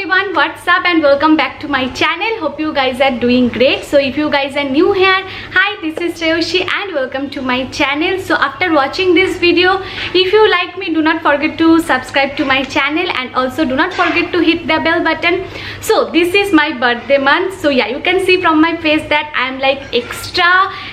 everyone, what's up and welcome back to my channel. Hope you guys are doing great. So if you guys are new here, hi, this is Shreyoshi and welcome to my channel. So after watching this video, if you like me, do not forget to subscribe to my channel and also do not forget to hit the bell button. So this is my birthday month. So yeah, you can see from my face that I am like extra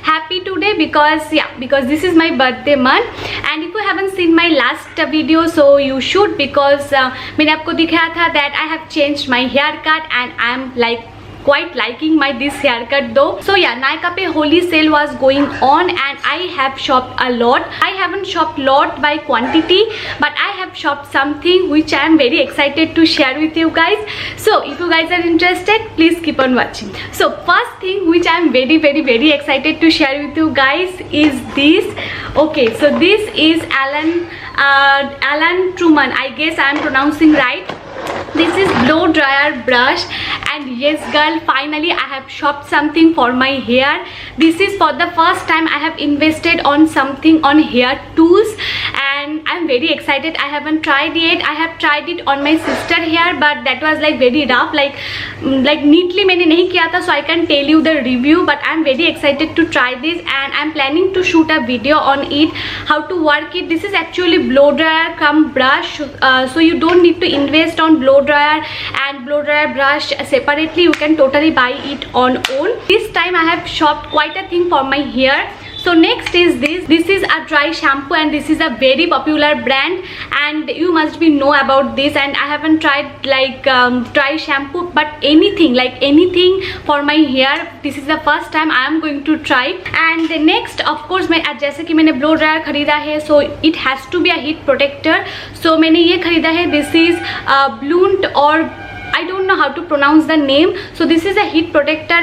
happy today because this is my birthday month. And if you haven't seen my last video, so you should, because मैंने आपको दिखाया था that I have changed my haircut and I am like quite liking this haircut though. So yeah, Nykaa पे Holi sale was going on and I have shopped a lot. I haven't shopped lot by quantity, but I have shopped something which I am very excited to share with you guys. So if you guys are interested, please keep on watching. So first thing which I am very excited to share with you guys is this. Okay, so this is Alan Truman, I guess I am pronouncing right. This is blow dryer brush, and yes girl, finally I have shopped something for my hair. This is for the first time I have invested on something on hair tools and I'm very excited. I haven't tried yet. I have tried it on my sister hair, but that was like very rough, like neatly मैंने नहीं किया था, so I can tell you the review, but I'm very excited to try this and I'm planning to shoot a video on it, how to work it. This is actually blow dryer cum brush, so you don't need to invest on blow dryer and blow dryer brush separately. You can totally buy it on own. This time I have shopped quite a thing for my hair. So next is this is a dry shampoo and this is a very popular brand and you must be know about this, and I haven't tried like dry shampoo, but anything for my hair, this is the first time I am going to try. And next of course मैं जैसे कि मैंने blow dryer खरीदा है, so it has to be a heat protector, so मैंने ये खरीदा है. This is Blunt, or I don't know how to pronounce the name. So this is a heat protector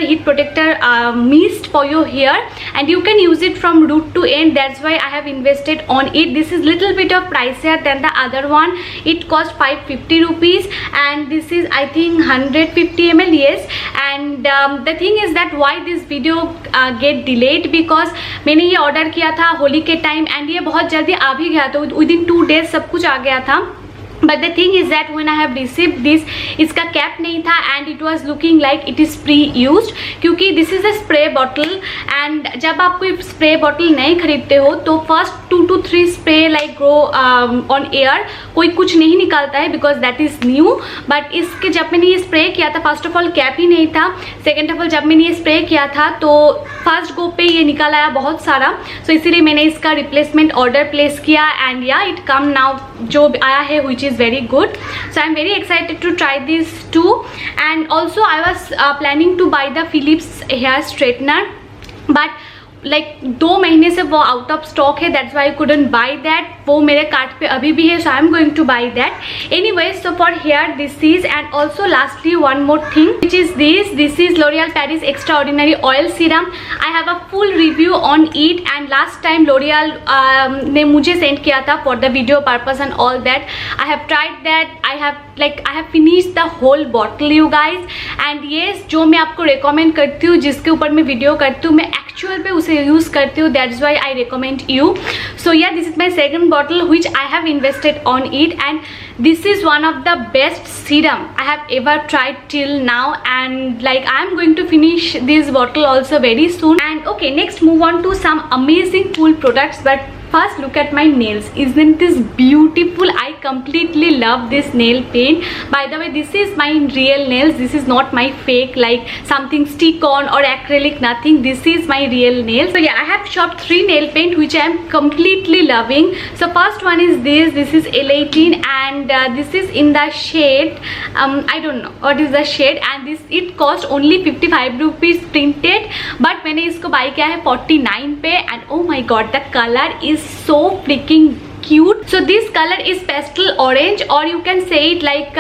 mist for your hair and you can use it from root to end. That's why I have invested on it. This is little bit of pricier than the other one. It cost 550 rupees and this is I think 150 ml. Yes, and the thing is that why this video get delayed, because मैंने ये order किया था होली के time and ये बहुत जल्दी आ भी गया था, within 2 days सब कुछ आ गया था. But the thing is that when I have received this, इसका cap नहीं था and it was looking like it is pre-used, क्योंकि this is a spray bottle and जब आप कोई spray bottle नहीं खरीदते हो तो first 2 to 3 spray like go on air, कोई कुछ नहीं निकालता है because that is new. But इसके जब मैंने ये spray किया था, first of all cap ही नहीं था, second of all जब मैंने ये spray किया था तो first go पे ये निकाल आया बहुत सारा, so इसीलिए मैंने इसका replacement order place किया and yeah, it come now जो आया है which is very good. So I'm very excited to try this too. And also I was planning to buy the Philips hair straightener, but like 2 महीने से वो out of stock है, that's why I couldn't buy that. वो मेरे cart पे अभी भी है, so I am going to buy that. Anyways, so for hair this is, and also lastly one more thing which is this is L'Oreal Paris Extraordinary Oil Serum. I have a full review on it and last time L'Oreal ने मुझे send किया था for the video purpose and all that. I have tried that, I have finished the whole bottle you guys. And yes, जो मैं आपको recommend करती हूँ, जिसके ऊपर मैं वीडियो करती हूँ, मैं एक्चुअल पे उसे यूज करती हूँ. That's why I recommend you. So yeah, this is my second bottle which I have invested on it and this is one of the best serum I have ever tried till now, and like I am going to finish this bottle also very soon. And okay, next move on to some amazing cool products, but first look at my nails. Isn't this beautiful? I completely love this nail paint. By the way, this is my real nails. This is not my fake like something stick on or acrylic, nothing. This is my real nails. So yeah, I have shopped 3 nail paint which I am completely loving. So first one is this is L18 and this is in the shade I don't know what is the shade, and this it cost only 55 rupees printed, but मैंने इसको buy किया है 49 पे and oh my god, the color is so freaking cute. So this color is pastel orange, or you can say it like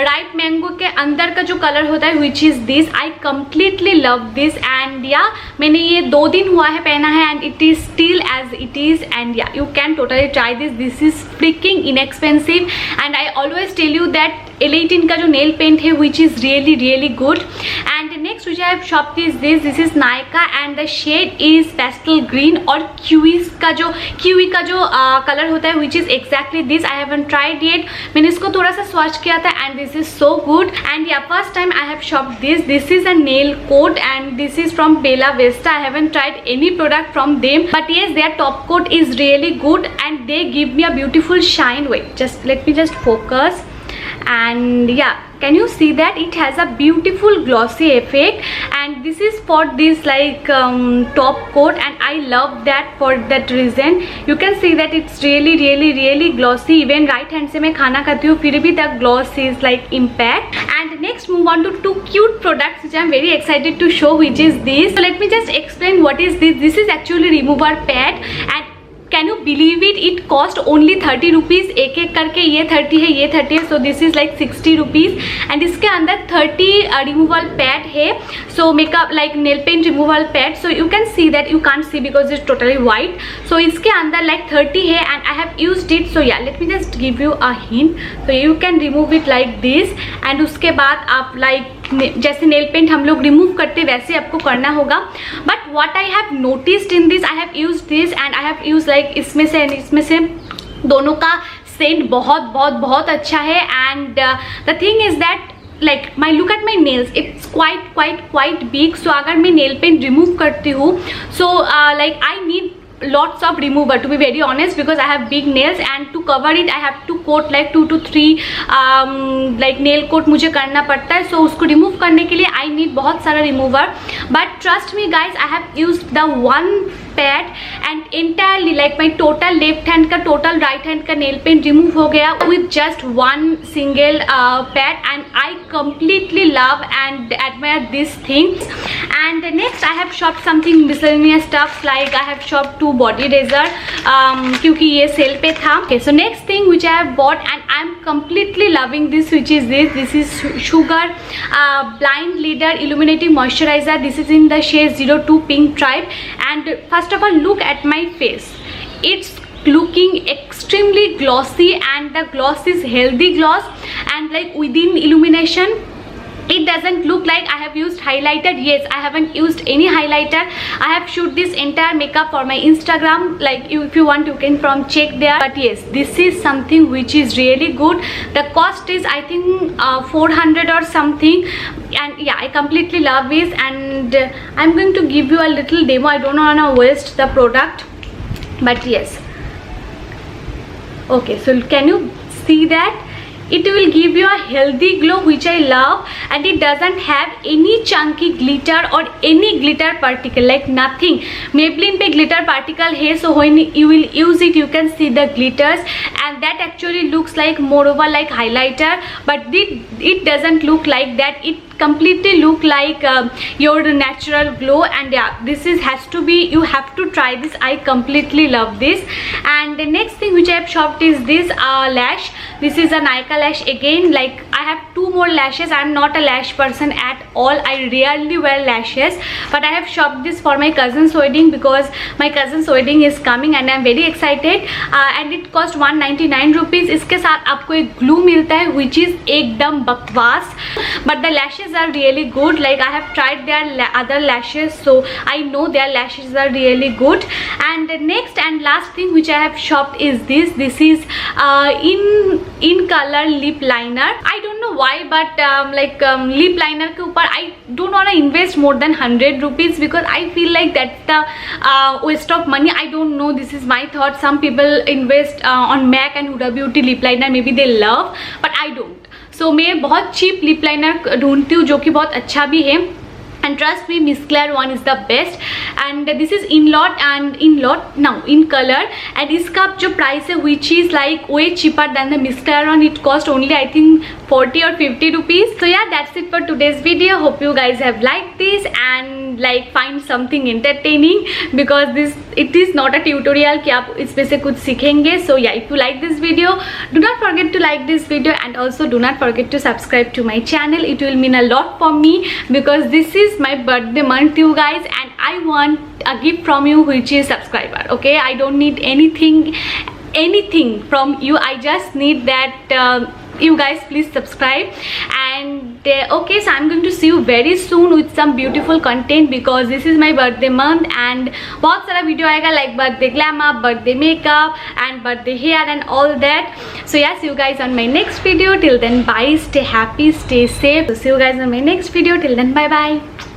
ripe mango के अंदर का जो color होता है which is this. I completely love this and yeah, मैंने ये 2 दिन हुआ है पहना है and it is still as it is, and yeah, you can totally try this. This is freaking inexpensive and I always tell you that L18 का जो nail paint है which is really good. And next which I have shopped is this is Nykaa and the shade is pastel green और kiwi का जो colour होता है which is exactly this. I haven't tried yet. मैंने इसको थोड़ा सा स्वॉच किया था and this is so good. And yeah, first time I have shopped this. This is a nail coat and this is from Bella Vista. I haven't tried any product from them, but yes, their top coat is really good and they give me a beautiful shine. Wait, just let me just focus. And yeah, can you see that it has a beautiful glossy effect, and this is for this like top coat, and I love that for that reason. You can see that it's really glossy. Even right hand से मैं खाना खाती हूँ फिर भी the gloss is like impact. And next move on to two cute products which I'm very excited to show, which is this. So let me just explain what is this. This is actually remover pad and can you believe it, it cost only 30 rupees. एक एक करके ये 30 है, ये 30 है, so this is like 60 rupees. and इसके अंदर 30 removal pad है, so makeup like nail paint removal pad. so you can see that, you can't see because it's totally white. so इसके अंदर like 30 है and I have used it. so yeah, let me just give you a hint. so you can remove it like this and उसके बाद आप like जैसे nail paint हम लोग remove करते वैसे आपको करना होगा. But what I have noticed in this, I have used this and I have use like इसमें से दोनों का सेंट बहुत अच्छा है. And the thing is that like my look at my nails, it's quite big. so अगर मैं nail paint remove करती हूँ so like I need lots of remover to be very honest, because I have big nails and to cover it I have to coat like 2 to 3 like nail coat मुझे करना पड़ता है. so उसको remove करने के लिए I need बहुत सारा remover. but trust me guys, I have used the one pad and entirely like my total left hand का total right hand का nail paint remove हो गया with just one single pad, and I completely love and admire these things. and next I have shopped something miscellaneous stuff, like I have shopped 2 body razor क्योंकि ये cell पे था. okay, so next thing which I have bought and I am completely loving this, which is this is Sugar Blind Leader Illuminating Moisturizer. this is in the shade 02 Pink Tribe. and first of all, look at my face, it's looking extremely glossy and the gloss is healthy gloss, and like within illumination it doesn't look like I have used highlighter. yes, I haven't used any highlighter. I have shoot this entire makeup for my Instagram, like if you want you can from check there. but yes, this is something which is really good. the cost is I think 400 or something, and yeah, I completely love this. and I'm going to give you a little demo. I don't want to waste the product, but yes. okay, so can you see that it will give you a healthy glow, which I love, and it doesn't have any chunky glitter or any glitter particle, like nothing. Maybelline पे glitter particle है, so when you will use it you can see the glitters, and that actually looks like moreover like highlighter, but it doesn't look like that. it completely look like your natural glow. and yeah, this is has to be, you have to try this. I completely love this. and the next thing which I have shopped is this lash. this is a Nykaa lash again. like I have 2 more lashes. I am not a lash person at all. I rarely wear lashes, but I have shopped this for my cousin's wedding because my cousin's wedding is coming and I am very excited. and it cost 199 rupees. इसके साथ आपको एक glue मिलता है which is एकदम बकवास, but the lashes are really good. like I have tried their other lashes, so I know their lashes are really good. and the next and last thing which I have shopped is this is in color lip liner. I don't know why, but lip liner के ऊपर I don't want to invest more than 100 rupees because I feel like that's the waste of money. I don't know, this is my thought. some people invest on MAC and Huda Beauty lip liner, maybe they love, but I don't. so मैं बहुत cheap lip liner ढूंढती हूँ जो कि बहुत अच्छा भी है. and trust me, Miss Claire one is the best. and this is in lot now in color, and इसका जो price है which is like way cheaper than the Miss Claire one. it cost only I think 40 or 50 rupees. so yeah, that's it for today's video. hope you guys have liked this and like find something entertaining, because it is not a tutorial कि आप इसमें से कुछ सीखेंगे. so yeah, if you like this video, do not forget to like this video and also do not forget to subscribe to my channel. it will mean a lot for me because this is my birthday month, you guys, and I want a gift from you which is subscriber. okay, I don't need anything from you. I just need that you guys please subscribe. And okay, so I'm going to see you very soon with some beautiful content because this is my birthday month and बहुत सारा video आएगा like birthday glamour, birthday makeup and birthday hair and all that. So yeah, see you guys on my next video. Till then, bye, stay happy, stay safe. So see you guys on my next video. Till then, bye bye.